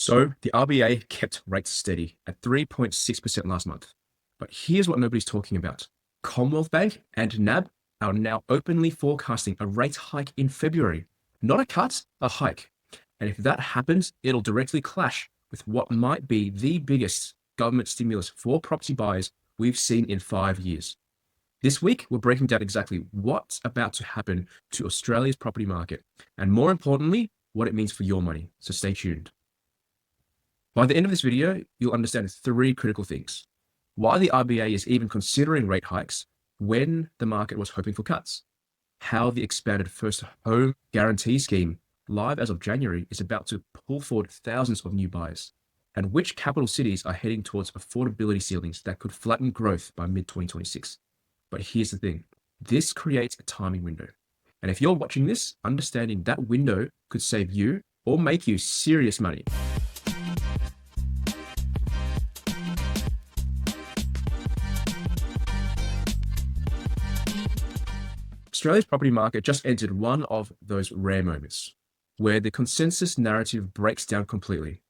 So the RBA kept rates steady at 3.6% last month. But here's what nobody's talking about. Commonwealth Bank and NAB are now openly forecasting a rate hike in February. Not a cut, a hike. And if that happens, it'll directly clash with what might be the biggest government stimulus for property buyers we've seen in 5 years. This week, we're breaking down exactly what's about to happen to Australia's property market, and more importantly, what it means for your money. So stay tuned. By the end of this video, you'll understand 3 critical things. Why the RBA is even considering rate hikes when the market was hoping for cuts. How the expanded first home guarantee scheme, live as of January, is about to pull forward thousands of new buyers. And which capital cities are heading towards affordability ceilings that could flatten growth by mid-2026. But here's the thing. This creates a timing window. And if you're watching this, understanding that window could save you or make you serious money. Australia's property market just entered one of those rare moments where the consensus narrative breaks down completely.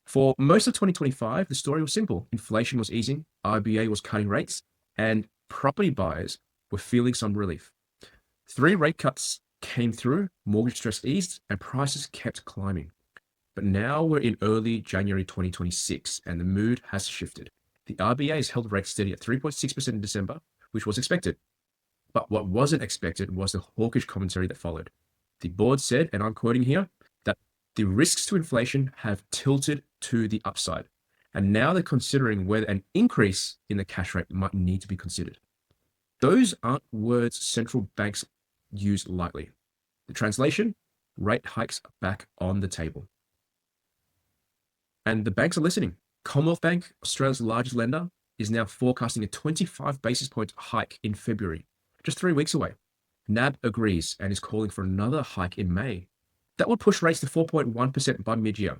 For most of 2025, the story was simple. Inflation was easing, RBA was cutting rates, and property buyers were feeling some relief. 3 rate cuts came through, mortgage stress eased, and prices kept climbing. But now we're in early January 2026, and the mood has shifted. The RBA has held rates steady at 3.6% in December, which was expected. But what wasn't expected was the hawkish commentary that followed. The board said, and I'm quoting here, that the risks to inflation have tilted to the upside. And now they're considering whether an increase in the cash rate might need to be considered. Those aren't words central banks use lightly. The translation, rate hikes are back on the table. And the banks are listening. Commonwealth Bank, Australia's largest lender, is now forecasting a 25 basis point hike in February, just 3 weeks away. NAB agrees and is calling for another hike in May. That would push rates to 4.1% by mid-year.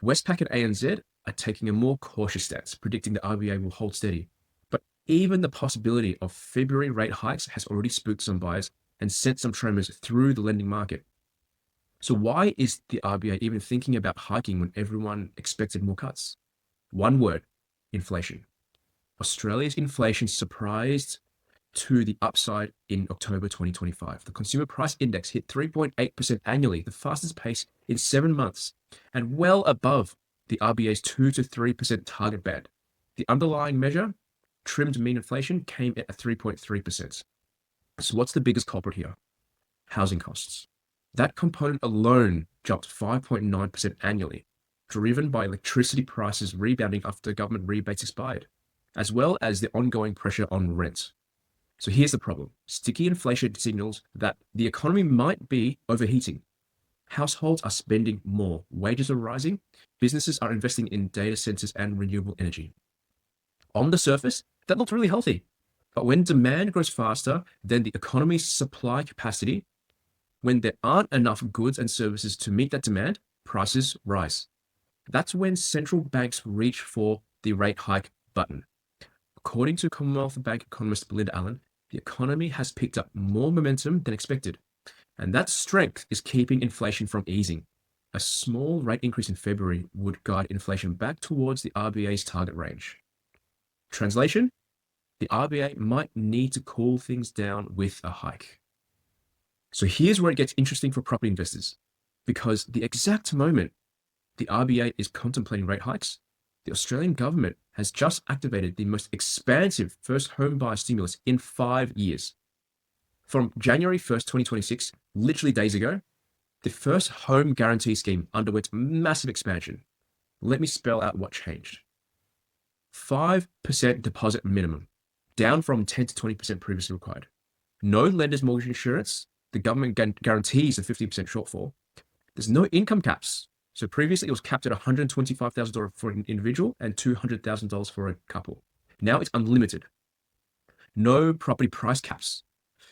Westpac and ANZ are taking a more cautious stance, predicting the RBA will hold steady. But even the possibility of February rate hikes has already spooked some buyers and sent some tremors through the lending market. So why is the RBA even thinking about hiking when everyone expected more cuts? One word, inflation. Australia's inflation surprised to the upside in October 2025. The consumer price index hit 3.8% annually, the fastest pace in 7 months, and well above the RBA's 2 to 3% target band. The underlying measure, trimmed mean inflation, came at 3.3%. So what's the biggest culprit here? Housing costs. That component alone jumped 5.9% annually, driven by electricity prices rebounding after government rebates expired, as well as the ongoing pressure on rent. So here's the problem. Sticky inflation signals that the economy might be overheating. Households are spending more, wages are rising, businesses are investing in data centers and renewable energy. On the surface, that looks really healthy. But when demand grows faster than the economy's supply capacity, when there aren't enough goods and services to meet that demand, prices rise. That's when central banks reach for the rate hike button. According to Commonwealth Bank economist Belinda Allen, the economy has picked up more momentum than expected, and that strength is keeping inflation from easing. A small rate increase in February would guide inflation back towards the RBA's target range. Translation, the RBA might need to cool things down with a hike. So here's where it gets interesting for property investors, because the exact moment the RBA is contemplating rate hikes, the Australian government has just activated the most expansive first home buyer stimulus in 5 years. From January 1st, 2026, literally days ago, the first home guarantee scheme underwent massive expansion. Let me spell out what changed. 5% deposit minimum, down from 10 to 20% previously required. No lender's mortgage insurance. The government guarantees a 50% shortfall. There's no income caps. So previously it was capped at $125,000 for an individual and $200,000 for a couple. Now it's unlimited. No property price caps.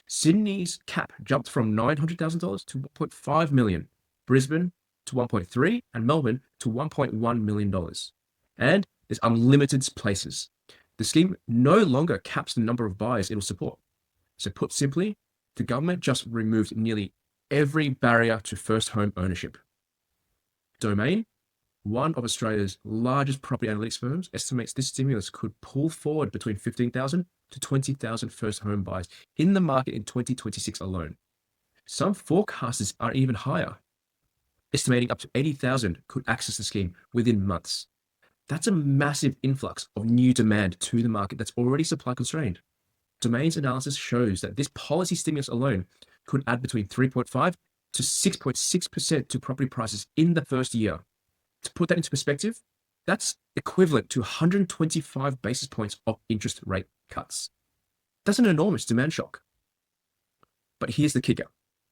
Sydney's cap jumped from $900,000 to $1.5 million, Brisbane to $1.3 million, and Melbourne to $1.1 million. And there's unlimited places. The scheme no longer caps the number of buyers it will support. So put simply, the government just removed nearly every barrier to first home ownership. Domain, one of Australia's largest property analytics firms estimates this stimulus could pull forward between 15,000 to 20,000 first home buyers in the market in 2026 alone. Some forecasters are even higher, estimating up to 80,000 could access the scheme within months. That's a massive influx of new demand to the market that's already supply constrained. Domain's analysis shows that this policy stimulus alone could add between 3.5 to 6.6% to property prices in the first year. To put that into perspective, that's equivalent to 125 basis points of interest rate cuts. That's an enormous demand shock. But here's the kicker.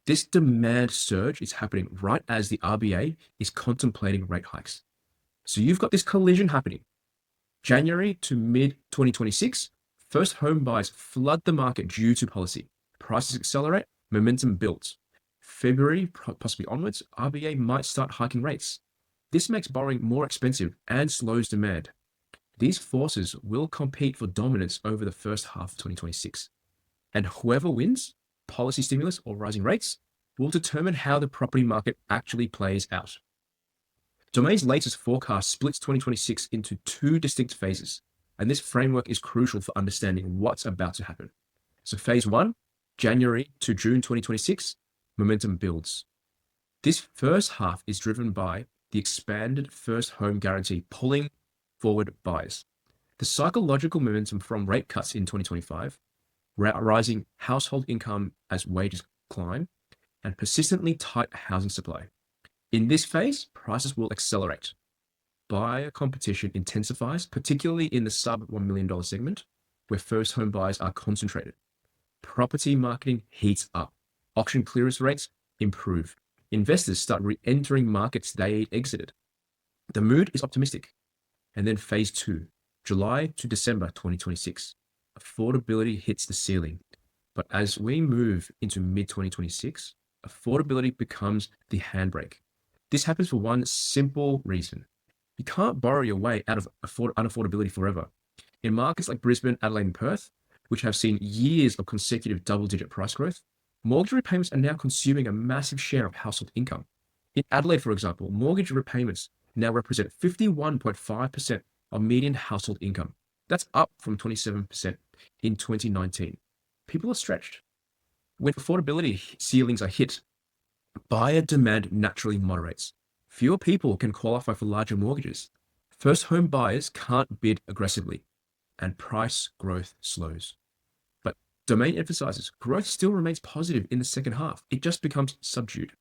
This demand surge is happening right as the RBA is contemplating rate hikes. So you've got this collision happening. January to mid 2026, first home buyers flood the market due to policy. Prices accelerate, momentum builds. February, possibly onwards, RBA might start hiking rates. This makes borrowing more expensive and slows demand. These forces will compete for dominance over the first half of 2026. And whoever wins, policy stimulus or rising rates, will determine how the property market actually plays out. Domain's latest forecast splits 2026 into two distinct phases, and this framework is crucial for understanding what's about to happen. So phase 1, January to June 2026, momentum builds. This first half is driven by the expanded first home guarantee pulling forward buys. The psychological momentum from rate cuts in 2025, rising household income as wages climb, and persistently tight housing supply. In this phase, prices will accelerate. Buyer competition intensifies, particularly in the sub $1 million segment, where first home buyers are concentrated. Property marketing heats up. Auction clearance rates improve. Investors start re-entering markets they exited. The mood is optimistic. And then phase 2, July to December 2026. Affordability hits the ceiling. But as we move into mid-2026, affordability becomes the handbrake. This happens for one simple reason. You can't borrow your way out of unaffordability forever. In markets like Brisbane, Adelaide, and Perth, which have seen years of consecutive double-digit price growth, mortgage repayments are now consuming a massive share of household income. In Adelaide, for example, mortgage repayments now represent 51.5% of median household income. That's up from 27% in 2019. People are stretched. When affordability ceilings are hit, buyer demand naturally moderates. Fewer people can qualify for larger mortgages. First home buyers can't bid aggressively, and price growth slows. But Domain emphasizes growth still remains positive in the second half. It just becomes subdued.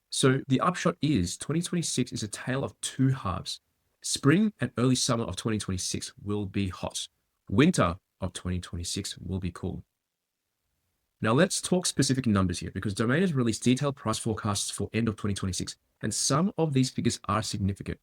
So the upshot is 2026 is a tale of two halves. Spring and early summer of 2026 will be hot. Winter of 2026 will be cool. Now let's talk specific numbers here because Domain has released detailed price forecasts for end of 2026, and some of these figures are significant.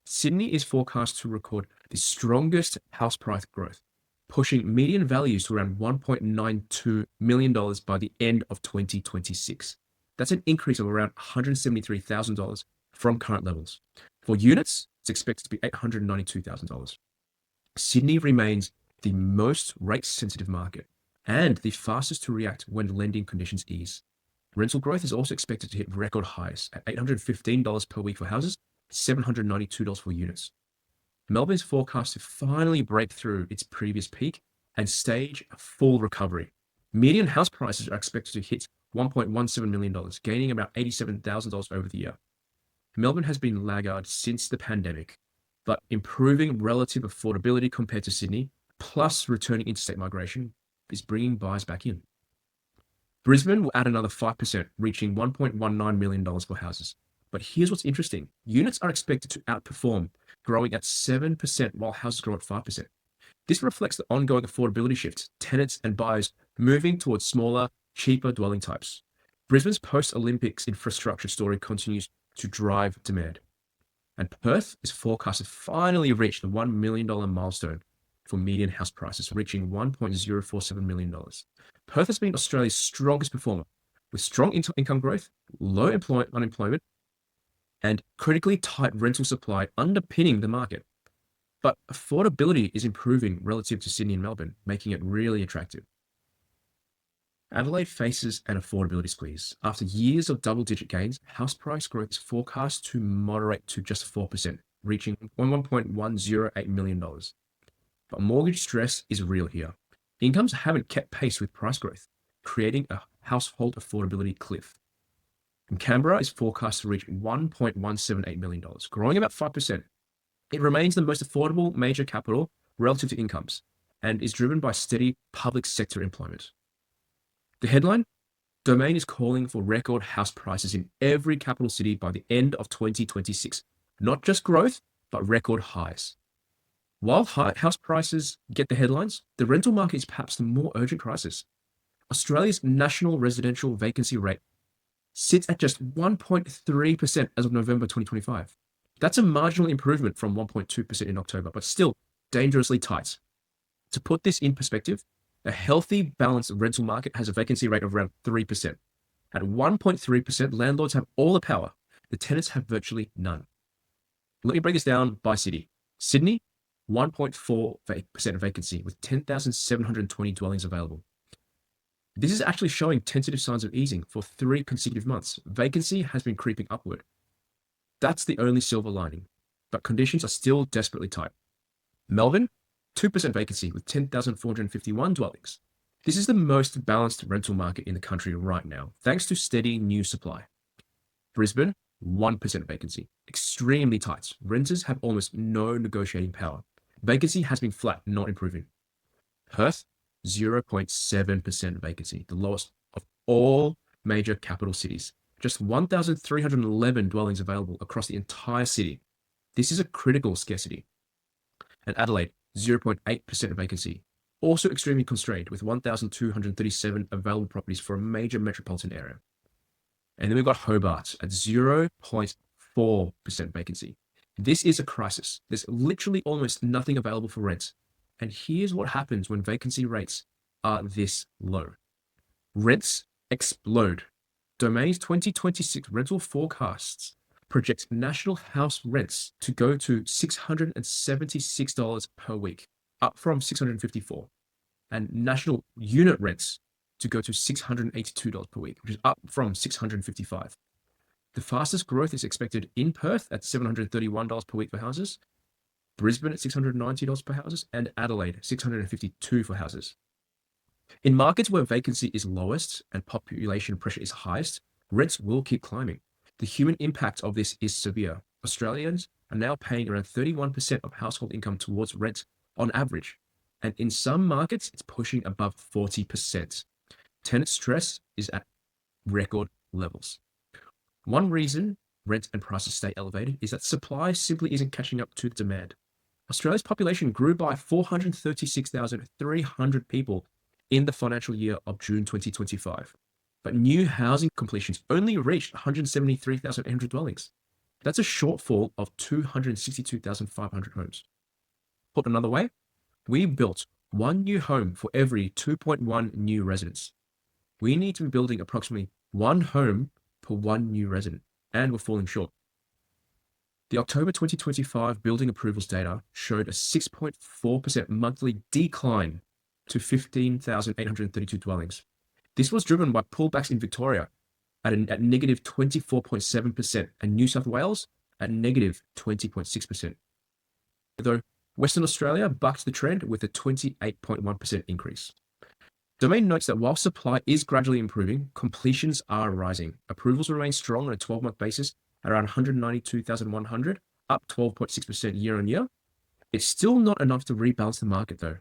Sydney is forecast to record the strongest house price growth, pushing median values to around $1.92 million by the end of 2026. That's an increase of around $173,000 from current levels. For units, it's expected to be $892,000. Sydney remains the most rate-sensitive market and the fastest to react when lending conditions ease. Rental growth is also expected to hit record highs at $815 per week for houses, $792 for units. Melbourne is forecast to finally break through its previous peak and stage a full recovery. Median house prices are expected to hit $1.17 million, gaining about $87,000 over the year. Melbourne has been laggard since the pandemic, but improving relative affordability compared to Sydney, plus returning interstate migration, is bringing buyers back in. Brisbane will add another 5%, reaching $1.19 million for houses. But here's what's interesting. Units are expected to outperform, growing at 7% while houses grow at 5%. This reflects the ongoing affordability shift, tenants and buyers moving towards smaller, cheaper dwelling types. Brisbane's post-Olympics infrastructure story continues to drive demand. And Perth is forecast to finally reach the $1 million milestone for median house prices, reaching $1.047 million. Perth has been Australia's strongest performer, with strong income growth, low unemployment, and critically tight rental supply underpinning the market. But affordability is improving relative to Sydney and Melbourne, making it really attractive. Adelaide faces an affordability squeeze. After years of double-digit gains, house price growth is forecast to moderate to just 4%, reaching $1.108 million. But mortgage stress is real here. Incomes haven't kept pace with price growth, creating a household affordability cliff. And Canberra is forecast to reach $1.178 million, growing about 5%. It remains the most affordable major capital relative to incomes and is driven by steady public sector employment. The headline: Domain is calling for record house prices in every capital city by the end of 2026. Not just growth, but record highs. While house prices get the headlines, the rental market is perhaps the more urgent crisis. Australia's national residential vacancy rate sits at just 1.3% as of November 2025. That's a marginal improvement from 1.2% in October, but still dangerously tight. To put this in perspective, a healthy, balanced rental market has a vacancy rate of around 3%. At 1.3%, landlords have all the power. The tenants have virtually none. Let me break this down by city. Sydney, 1.4% vacancy with 10,720 dwellings available. This is actually showing tentative signs of easing for 3 consecutive months. Vacancy has been creeping upward. That's the only silver lining, but conditions are still desperately tight. Melbourne, 2% vacancy with 10,451 dwellings. This is the most balanced rental market in the country right now, thanks to steady new supply. Brisbane, 1% vacancy, extremely tight. Renters have almost no negotiating power. Vacancy has been flat, not improving. Perth, 0.7% vacancy, the lowest of all major capital cities. Just 1,311 dwellings available across the entire city. This is a critical scarcity. And Adelaide, 0.8% vacancy, also extremely constrained with 1,237 available properties for a major metropolitan area. And then we've got Hobart at 0.4% vacancy. This is a crisis. There's literally almost nothing available for rent. And here's what happens when vacancy rates are this low. Rents explode. Domain's 2026 rental forecasts project national house rents to go to $676 per week, up from $654, and national unit rents to go to $682 per week, which is up from $655. The fastest growth is expected in Perth at $731 per week for houses, Brisbane at $690 per houses, and Adelaide $652 for houses. In markets where vacancy is lowest and population pressure is highest, rents will keep climbing. The human impact of this is severe. Australians are now paying around 31% of household income towards rent on average, and in some markets, it's pushing above 40%. Tenant stress is at record levels. One reason rent and prices stay elevated is that supply simply isn't catching up to the demand. Australia's population grew by 436,300 people in the financial year of June 2025. But new housing completions only reached 173,800 dwellings. That's a shortfall of 262,500 homes. Put another way, we built one new home for every 2.1 new residents. We need to be building approximately one home per one new resident, and we're falling short. The October 2025 building approvals data showed a 6.4% monthly decline to 15,832 dwellings. This was driven by pullbacks in Victoria at negative 24.7% and New South Wales at negative 20.6%. Though Western Australia bucked the trend with a 28.1% increase. Domain notes that while supply is gradually improving, completions are rising. Approvals remain strong on a 12-month basis at around 192,100, up 12.6% year on year. It's still not enough to rebalance the market though.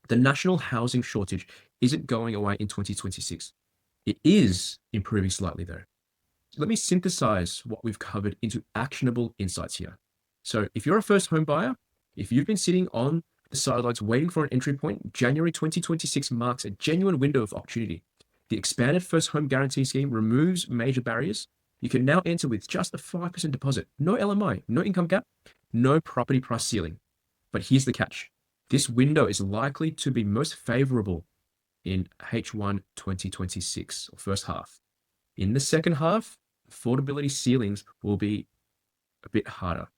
The national housing shortage isn't going away in 2026. It is improving slightly though. Let me synthesize what we've covered into actionable insights here. So if you're a first home buyer, if you've been sitting on the sidelines waiting for an entry point, January 2026 marks a genuine window of opportunity. The expanded first home guarantee scheme removes major barriers. You can now enter with just a 5% deposit, no LMI, no income gap, no property price ceiling. But here's the catch. This window is likely to be most favorable in H1 2026, or first half. In the second half, affordability ceilings will be a bit harder.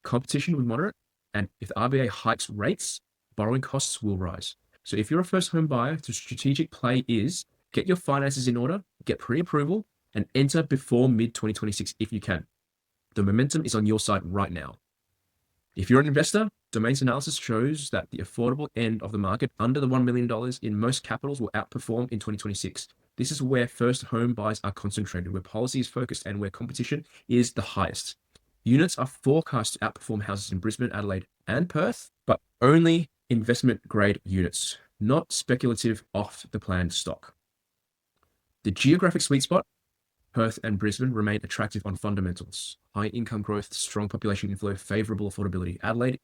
Competition will moderate, and if the RBA hikes rates, borrowing costs will rise. So if you're a first home buyer, the strategic play is get your finances in order, get pre-approval, and enter before mid-2026 if you can. The momentum is on your side right now. If you're an investor, Domain's analysis shows that the affordable end of the market under the $1 million in most capitals will outperform in 2026. This is where first home buyers are concentrated, where policy is focused, and where competition is the highest. Units are forecast to outperform houses in Brisbane, Adelaide, and Perth, but only investment grade units, not speculative off the plan stock. The geographic sweet spot, Perth and Brisbane, remain attractive on fundamentals. High income growth, strong population inflow, favorable affordability. Adelaide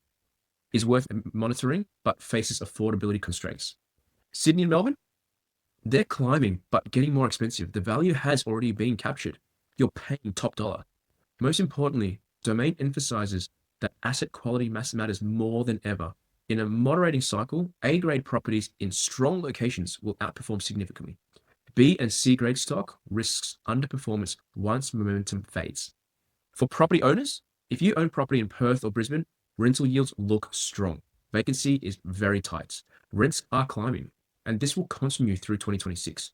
is worth monitoring, but faces affordability constraints. Sydney and Melbourne, they're climbing, but getting more expensive. The value has already been captured. You're paying top dollar. Most importantly, Domain emphasizes that asset quality matters more than ever. In a moderating cycle, A-grade properties in strong locations will outperform significantly. B and C grade stock risks underperformance once momentum fades. For property owners, if you own property in Perth or Brisbane, rental yields look strong. Vacancy is very tight. Rents are climbing, and this will continue through 2026.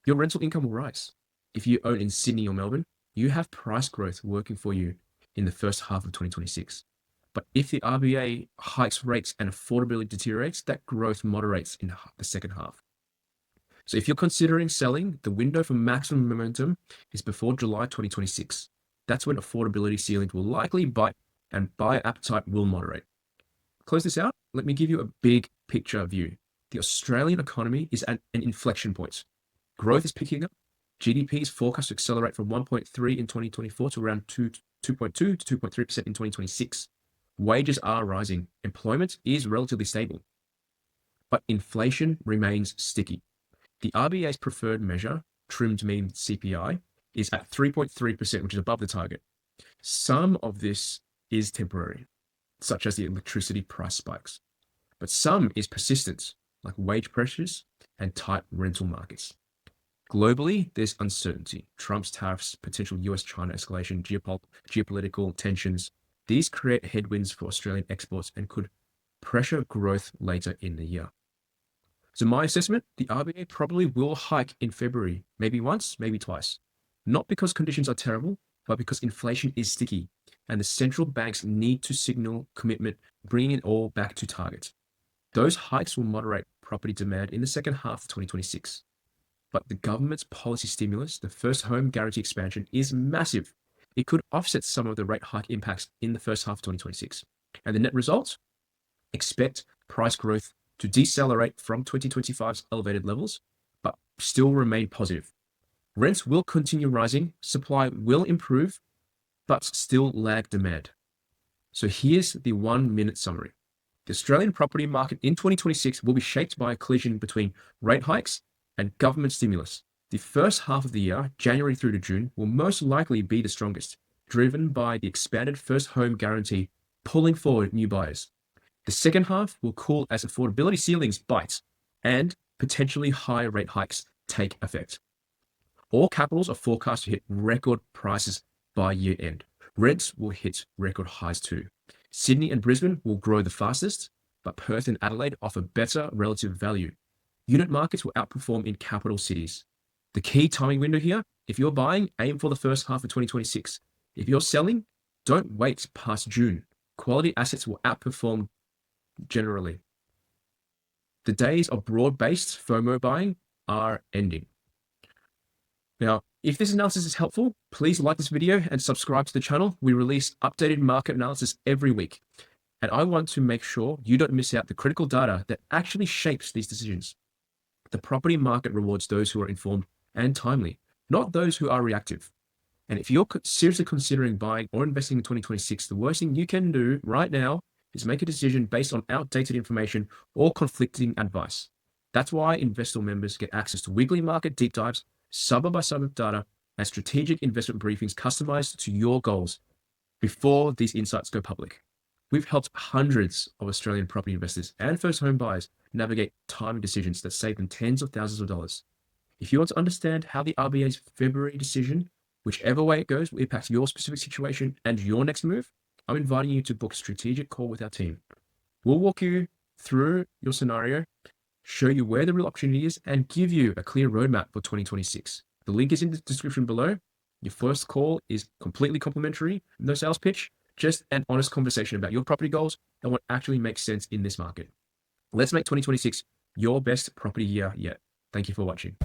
Your rental income will rise. If you own in Sydney or Melbourne, you have price growth working for you in the first half of 2026. But if the RBA hikes rates and affordability deteriorates, that growth moderates in the second half. So if you're considering selling, the window for maximum momentum is before July 2026. That's when affordability ceilings will likely bite and buyer appetite will moderate. Close this out. Let me give you a big picture view. The Australian economy is at an inflection point. Growth is picking up. GDP is forecast to accelerate from 1.3 in 2024 to around 2.2 to 2.3% in 2026. Wages are rising. Employment is relatively stable. But inflation remains sticky. The RBA's preferred measure, trimmed mean CPI, is at 3.3%, which is above the target. Some of this is temporary, such as the electricity price spikes, but some is persistent, like wage pressures and tight rental markets. Globally, there's uncertainty. Trump's tariffs, potential US-China escalation, geopolitical tensions. These create headwinds for Australian exports and could pressure growth later in the year. So my assessment, the RBA probably will hike in February, maybe once, maybe twice. Not because conditions are terrible, but because inflation is sticky and the central banks need to signal commitment, bringing it all back to target. Those hikes will moderate property demand in the second half of 2026. But the government's policy stimulus, the first home guarantee expansion, is massive. It could offset some of the rate hike impacts in the first half of 2026. And the net result? Expect price growth to decelerate from 2025's elevated levels, but still remain positive. Rents will continue rising, supply will improve, but still lag demand. So here's the 1-minute summary. The Australian property market in 2026 will be shaped by a collision between rate hikes and government stimulus. The first half of the year, January through to June, will most likely be the strongest, driven by the expanded first home guarantee pulling forward new buyers. The second half will cool as affordability ceilings bite and potentially higher rate hikes take effect. All capitals are forecast to hit record prices by year end. Rents will hit record highs too. Sydney and Brisbane will grow the fastest, but Perth and Adelaide offer better relative value. Unit markets will outperform in capital cities. The key timing window here, if you're buying, aim for the first half of 2026. If you're selling, don't wait past June. Quality assets will outperform generally. The days of broad-based FOMO buying are ending. Now, if this analysis is helpful, please like this video and subscribe to the channel. We release updated market analysis every week. And I want to make sure you don't miss out the critical data that actually shapes these decisions. The property market rewards those who are informed and timely, not those who are reactive. And if you're seriously considering buying or investing in 2026, the worst thing you can do right now is make a decision based on outdated information or conflicting advice. That's why Investor members get access to weekly market deep dives, suburb by suburb data, and strategic investment briefings customized to your goals before these insights go public. We've helped hundreds of Australian property investors and first home buyers navigate timely decisions that save them tens of thousands of dollars. If you want to understand how the RBA's February decision, whichever way it goes, will impact your specific situation and your next move, I'm inviting you to book a strategic call with our team. We'll walk you through your scenario, show you where the real opportunity is, and give you a clear roadmap for 2026. The link is in the description below. Your first call is completely complimentary, no sales pitch, just an honest conversation about your property goals and what actually makes sense in this market. Let's make 2026 your best property year yet. Thank you for watching.